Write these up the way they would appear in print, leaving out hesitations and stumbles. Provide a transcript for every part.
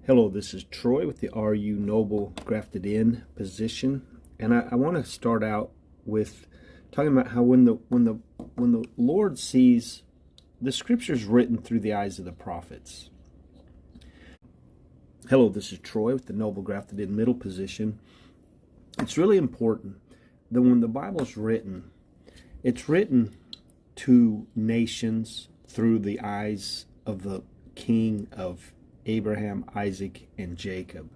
Hello, this is Troy with the RU Noble Grafted In position, and I want to start out with talking about how when the Lord sees the scriptures written through the eyes of the prophets. Hello, this is Troy with the Noble Grafted In middle position. It's really important that when the Bible is written, it's written to nations through the eyes of the King of Abraham, Isaac, and Jacob.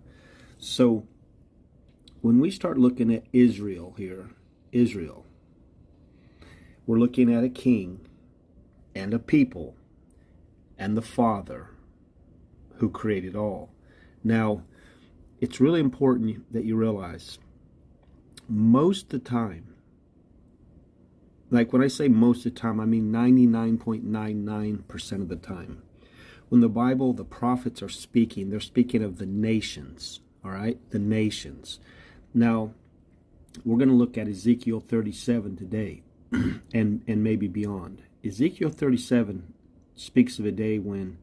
So when we start looking at Israel here, we're looking at a king and a people and the Father who created all. Now, it's really important that you realize most of the time, like when I say most of the time, I mean 99.99% of the time, when the Bible, the prophets are speaking, they're speaking of the nations, all right? The nations. Now, we're going to look at Ezekiel 37 today and maybe beyond. Ezekiel 37 speaks of a day when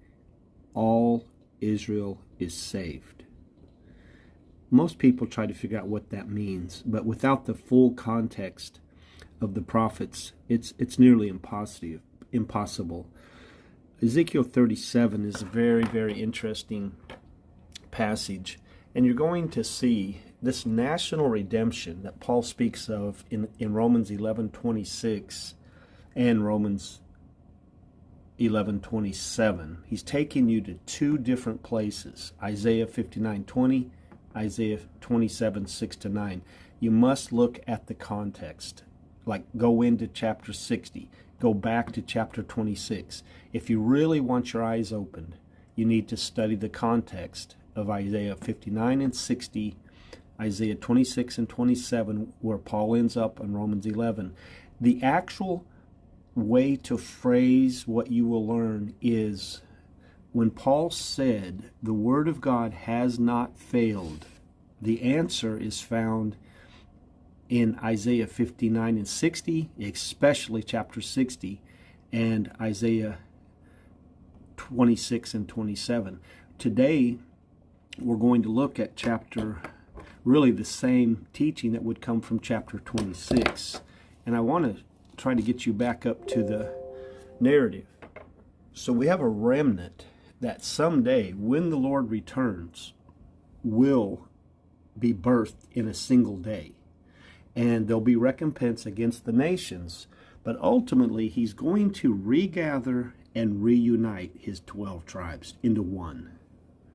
all Israel is saved. Most people try to figure out what that means, but without the full context of the prophets, it's nearly impossible. Ezekiel 37 is a very, very interesting passage, and you're going to see this national redemption that Paul speaks of in Romans 11:26 and Romans 11:27. He's taking you to two different places, Isaiah 59:20, Isaiah 27:6-9. You must look at the context. Like, go into chapter 60. Go back to chapter 26. If you really want your eyes opened, you need to study the context of Isaiah 59 and 60, Isaiah 26 and 27, where Paul ends up in Romans 11. The actual way to phrase what you will learn is when Paul said the Word of God has not failed, the answer is found in Isaiah 59 and 60, especially chapter 60, and Isaiah 26 and 27. Today, we're going to look at really the same teaching that would come from chapter 26. And I want to try to get you back up to the narrative. So we have a remnant that someday, when the Lord returns, will be birthed in a single day. And there'll be recompense against the nations. But ultimately, he's going to regather and reunite his 12 tribes into one.